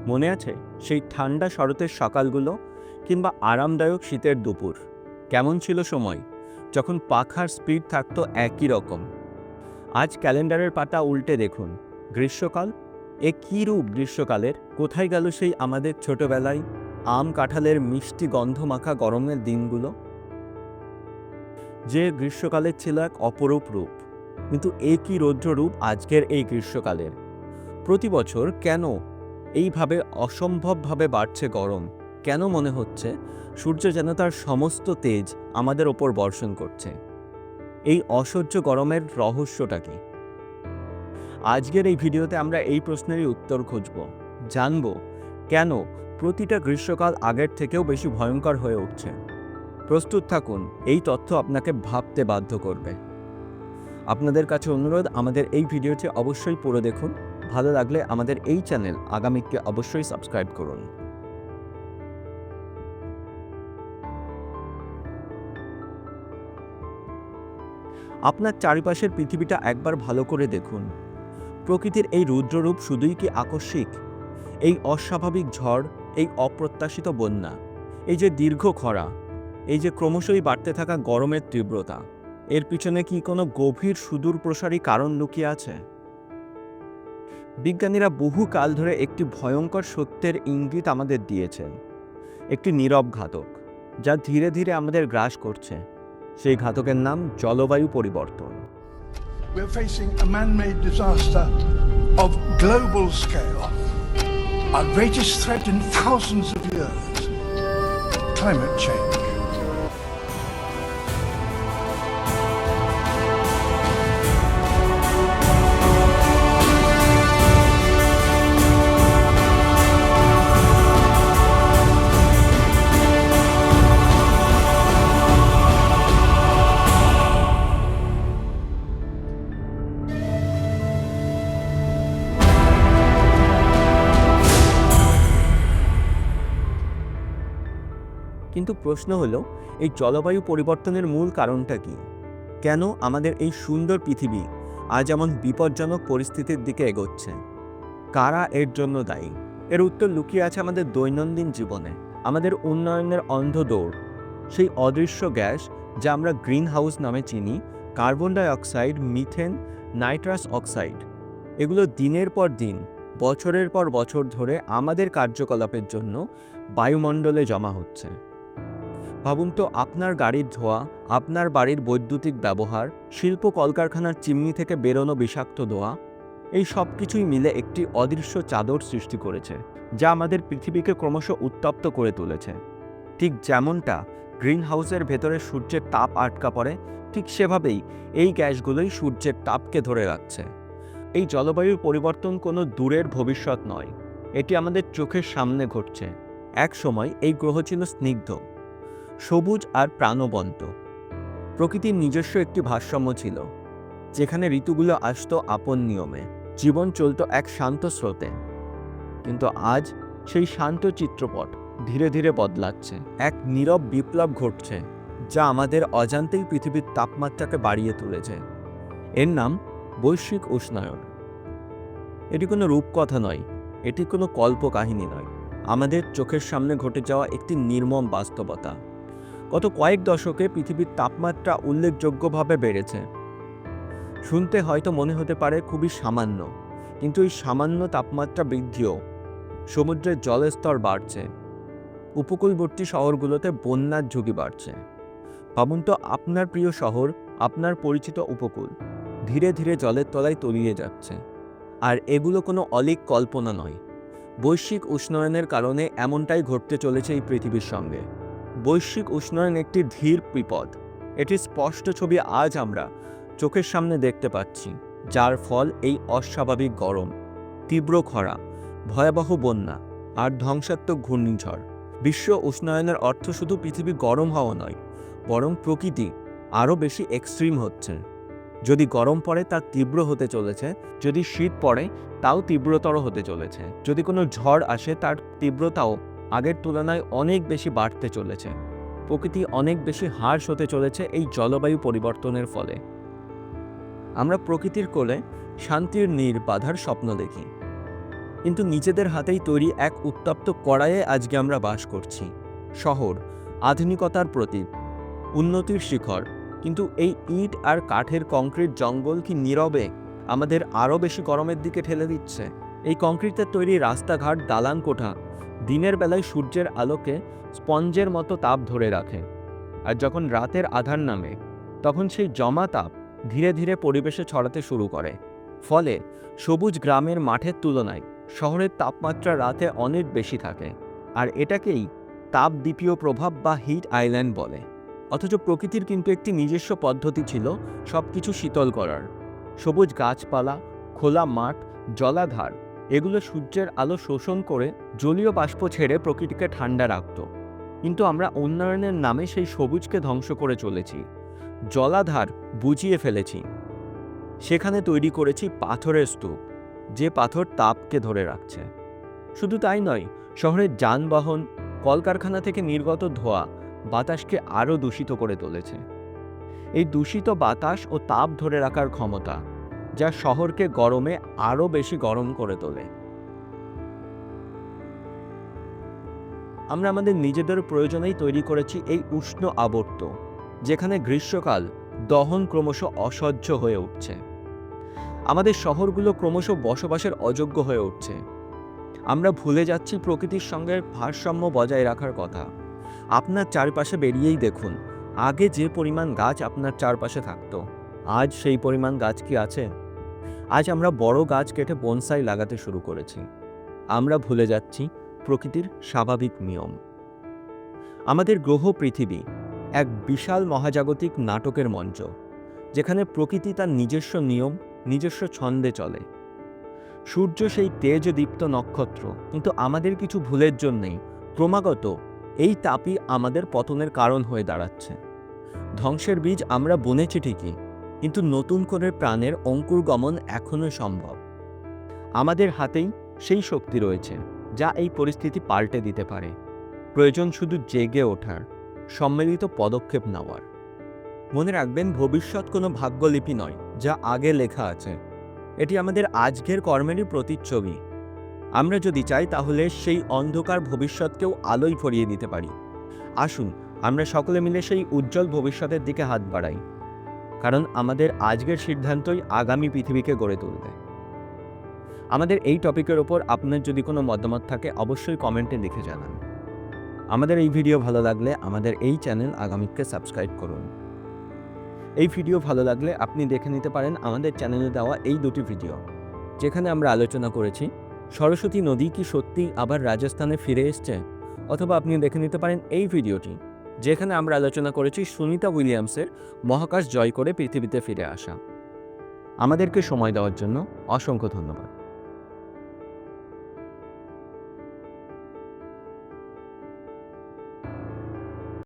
মনে আছে সেই ঠান্ডা শরতের সকালগুলো কিংবা আরামদায়ক শীতের দুপুর? কেমন ছিল সময় যখন পাখার স্পিড থাকতো একই রকম? আজ ক্যালেন্ডারের পাতা উল্টে দেখুন, গ্রীষ্মকাল। এ কী রূপ গ্রীষ্মকালের? কোথায় গেল সেই আমাদের ছোটবেলায় আম কাঁঠালের মিষ্টি গন্ধ মাখা গরমের দিনগুলো? যে গ্রীষ্মকালের ছিল এক অপরূপ রূপ, কিন্তু এ কী রৌদ্র রূপ আজকের এই গ্রীষ্মকালের? প্রতি বছর কেন এইভাবে অসম্ভবভাবে বাড়ছে গরম? কেন মনে হচ্ছে সূর্য যেন তার সমস্ত তেজ আমাদের ওপর বর্ষণ করছে? এই অসহ্য গরমের রহস্যটা কি? আজকের এই ভিডিওতে আমরা এই প্রশ্নেরই উত্তর খুঁজব। জানব কেন প্রতিটা গ্রীষ্মকাল আগের থেকেও বেশি ভয়ঙ্কর হয়ে উঠছে। প্রস্তুত থাকুন, এই তথ্য আপনাকে ভাবতে বাধ্য করবে। আপনাদের কাছে অনুরোধ, আমাদের এই ভিডিওটি অবশ্যই পুরো দেখুন। ভালো লাগলে আমাদের এই চ্যানেল আগামীকে অবশ্যই সাবস্ক্রাইব করুন। আপনার চারিপাশের পৃথিবীটা একবার ভালো করে দেখুন। প্রকৃতির এই রুদ্ররূপ শুধুই কি আকস্মিক? এই অস্বাভাবিক ঝড়, এই অপ্রত্যাশিত বন্যা, এই যে দীর্ঘ খরা, এই যে ক্রমশই বাড়তে থাকা গরমের তীব্রতা, এর পিছনে কি কোনো গভীর সুদূরপ্রসারী কারণ লুকিয়ে আছে? বিজ্ঞানীরা বহু কাল ধরে একটি ভয়ঙ্কর সত্যের ইঙ্গিত আমাদের দিয়েছেন। একটি নীরব ঘাতক, যা ধীরে ধীরে আমাদের গ্রাস করছে। সেই ঘাতকের নাম জলবায়ু পরিবর্তন। We're facing a man-made disaster of global scale, our greatest threat in thousands of years, climate change. কিন্তু প্রশ্ন হলো, এই জলবায়ু পরিবর্তনের মূল কারণটা কি? কেন আমাদের এই সুন্দর পৃথিবী আজ এমন বিপজ্জনক পরিস্থিতির দিকে এগোচ্ছে? কারা এর জন্য দায়ী? এর উত্তর লুকিয়ে আছে আমাদের দৈনন্দিন জীবনে, আমাদের উন্নয়নের অন্ধ দৌড়। সেই অদৃশ্য গ্যাস যা আমরা গ্রিন হাউস নামে চিনি, carbon die oxide, methane, nitrous oxide, এগুলো দিনের পর দিন, বছরের পর বছর ধরে আমাদের কার্যকলাপের জন্য বায়ুমণ্ডলে জমা হচ্ছে। ভাবুন তো, আপনার গাড়ির ধোঁয়া, আপনার বাড়ির বৈদ্যুতিক ব্যবহার, শিল্প কলকারখানার চিমনি থেকে বেরোনো বিষাক্ত ধোঁয়া, এই সব কিছুই মিলে একটি অদৃশ্য চাদর সৃষ্টি করেছে, যা আমাদের পৃথিবীকে ক্রমশ উত্তপ্ত করে তুলেছে। ঠিক যেমনটা গ্রিন হাউসের ভেতরে সূর্যের তাপ আটকা পড়ে, ঠিক সেভাবেই এই গ্যাসগুলোই সূর্যের তাপকে ধরে রাখছে। এই জলবায়ুর পরিবর্তন কোনো দূরের ভবিষ্যৎ নয়, এটি আমাদের চোখের সামনে ঘটছে। এক সময় এই গ্রহ ছিল স্নিগ্ধ, সবুজ আর প্রাণবন্ত। প্রকৃতির নিজস্ব একটি ভারসাম্য ছিল, যেখানে ঋতুগুলো আসতো আপন নিয়মে, জীবন চলত এক শান্ত স্রোতে। কিন্তু আজ সেই শান্ত চিত্রপট ধীরে ধীরে বদলাচ্ছে। এক নীরব বিপ্লব ঘটছে, যা আমাদের অজান্তেই পৃথিবীর তাপমাত্রাকে বাড়িয়ে তুলেছে। এর নাম বৈশ্বিক উষ্ণায়ন। এটি কোনো রূপকথা নয়, এটি কোনো কল্পকাহিনী নয়, আমাদের চোখের সামনে ঘটে যাওয়া একটি নির্মম বাস্তবতা। গত কয়েক দশকে পৃথিবীর তাপমাত্রা উল্লেখযোগ্যভাবে বেড়েছে। শুনতে হয়তো মনে হতে পারে খুবই সামান্য, কিন্তু এই সামান্য তাপমাত্রা বৃদ্ধিও সমুদ্রের জলের স্তর বাড়ছে, উপকূলবর্তী শহরগুলোতে বন্যার ঝুঁকি বাড়ছে। ভাবুন তো, আপনার প্রিয় শহর, আপনার পরিচিত উপকূল ধীরে ধীরে জলের তলায় তলিয়ে যাচ্ছে। আর এগুলো কোনো অলীক কল্পনা নয়, বৈশ্বিক উষ্ণায়নের কারণে এমনটাই ঘটতে চলেছে এই পৃথিবীর সঙ্গে। বৈশ্বিক উষ্ণায়ন একটি ধীর বিপদ, এটির স্পষ্ট ছবি আজ আমরা চোখের সামনে দেখতে পাচ্ছি, যার ফল এই অস্বাভাবিক গরম, তীব্র খরা, ভয়াবহ বন্যা আর ধ্বংসাত্মক ঘূর্ণিঝড়। বিশ্ব উষ্ণায়নের অর্থ শুধু পৃথিবী গরম হওয়া নয়, বরং প্রকৃতি আরও বেশি এক্সট্রিম হচ্ছে। যদি গরম পড়ে তা তীব্র হতে চলেছে, যদি শীত পড়ে তাও তীব্রতর হতে চলেছে, যদি কোনো ঝড় আসে তার তীব্রতাও আগের তুলনায় অনেক বেশি বাড়তে চলেছে। প্রকৃতি অনেক বেশি হার্শ হতে চলেছে এই জলবায়ু পরিবর্তনের ফলে। আমরা প্রকৃতির কোলে শান্তির নীড় বাঁধার স্বপ্ন দেখি, কিন্তু নিজেদের হাতেই তৈরি এক উত্তপ্ত কড়াইয়ে আজকে আমরা বাস করছি। শহর আধুনিকতার প্রতীক, উন্নতির শিখর, কিন্তু এই ইট আর কাঠের কংক্রিট জঙ্গল কি নীরবে আমাদের আরও বেশি গরমের দিকে ঠেলে দিচ্ছে? এই কংক্রিটের তৈরি রাস্তাঘাট, দালান কোঠা দিনের বেলায় সূর্যের আলোকে স্পঞ্জের মতো তাপ ধরে রাখে, আর যখন রাতের আধার নামে তখন সেই জমা তাপ ধীরে ধীরে পরিবেশে ছড়াতে শুরু করে। ফলে সবুজ গ্রামের মাঠের তুলনায় শহরের তাপমাত্রা রাতে অনেক বেশি থাকে, আর এটাকেই তাপদ্বীপীয় প্রভাব বা হিট আইল্যান্ড বলে। অথচ প্রকৃতির কিন্তু একটি নিজস্ব পদ্ধতি ছিল সব কিছু শীতল করার। সবুজ গাছপালা, খোলা মাঠ, জলাধার এগুলো সূর্যের আলো শোষণ করে জলীয় বাষ্প ছেড়ে প্রকৃতিকে ঠান্ডা রাখত। কিন্তু আমরা উন্নয়নের নামে সেই সবুজকে ধ্বংস করে চলেছি। জলাধার বুঝিয়ে ফেলেছি, সেখানে তৈরি করেছি পাথরের স্তূপ, যে পাথর তাপকে ধরে রাখছে। শুধু তাই নয়, শহরের যানবাহন, কলকারখানা থেকে নির্গত ধোঁয়া বাতাসকে আরও দূষিত করে তুলেছে। এই দূষিত বাতাস ও তাপ ধরে রাখার ক্ষমতা, যা শহরকে গরমে আরও বেশি গরম করে তোলে। আমরা আমাদের নিজেদের প্রয়োজনেই তৈরি করেছি এই উষ্ণ আবর্ত, যেখানে গ্রীষ্মকাল দহন ক্রমশ অসহ্য হয়ে উঠছে। আমাদের শহরগুলো ক্রমশ বসবাসের অযোগ্য হয়ে উঠছে। আমরা ভুলে যাচ্ছি প্রকৃতির সঙ্গে ভারসাম্য বজায় রাখার কথা। আপনার চারপাশে বেরিয়েই দেখুন, আগে যে পরিমাণ গাছ আপনার চারপাশে থাকতো, আজ সেই পরিমাণ গাছ কি আছে? আজ আমরা বড় গাছ কেটে বনসাই লাগাতে শুরু করেছি। আমরা ভুলে যাচ্ছি প্রকৃতির স্বাভাবিক নিয়ম। আমাদের গ্রহ পৃথিবী এক বিশাল মহাজাগতিক নাটকের মঞ্চ, যেখানে প্রকৃতি তার নিজস্ব নিয়ম, নিজস্ব ছন্দে চলে। সূর্য সেই তেজদীপ্ত নক্ষত্র, কিন্তু আমাদের কিছু ভুলের জন্যেই ক্রমাগত এই তাপই আমাদের পতনের কারণ হয়ে দাঁড়াচ্ছে। ধ্বংসের বীজ আমরা বুনেছি ঠিকই, কিন্তু নতুন করে প্রাণের অঙ্কুরগমন এখনো সম্ভব। আমাদের হাতেই সেই শক্তি রয়েছে যা এই পরিস্থিতি পাল্টে দিতে পারে। প্রয়োজন শুধু জেগে ওঠার, সম্মিলিত পদক্ষেপ নেওয়ার। মনে রাখবেন, ভবিষ্যৎ কোনো ভাগ্যলিপি নয় যা আগে লেখা আছে। এটি আমাদের আজকের কর্মেরই প্রতিচ্ছবি। আমরা যদি চাই তাহলে সেই অন্ধকার ভবিষ্যৎকেও আলোয় ভরিয়ে দিতে পারি। আসুন আমরা সকলে মিলে সেই উজ্জ্বল ভবিষ্যতের দিকে হাত বাড়াই, কারণ আমাদের আজকের সিদ্ধান্তই আগামী পৃথিবীকে গড়ে তুলবে। আমাদের এই টপিকের ওপর আপনার যদি কোনো মতামত থাকে অবশ্যই কমেন্টে লিখে জানান। আমাদের এই ভিডিও ভালো লাগলে আমাদের এই চ্যানেল আগামীকে সাবস্ক্রাইব করুন। এই ভিডিও ভালো লাগলে আপনি দেখে নিতে পারেন আমাদের চ্যানেলে দেওয়া এই দুটি ভিডিও, যেখানে আমরা আলোচনা করেছি সরস্বতী নদী কি সত্যি আবার রাজস্থানে ফিরে এসছে, অথবা আপনি দেখে নিতে পারেন এই ভিডিওটি, যেখানে আমরা আলোচনা করেছি সুনিতা উইলিয়ামসের মহাকাশ জয় করে পৃথিবীতে ফিরে আসা। আমাদেরকে সময় দেওয়ার জন্য অসংখ্য ধন্যবাদ।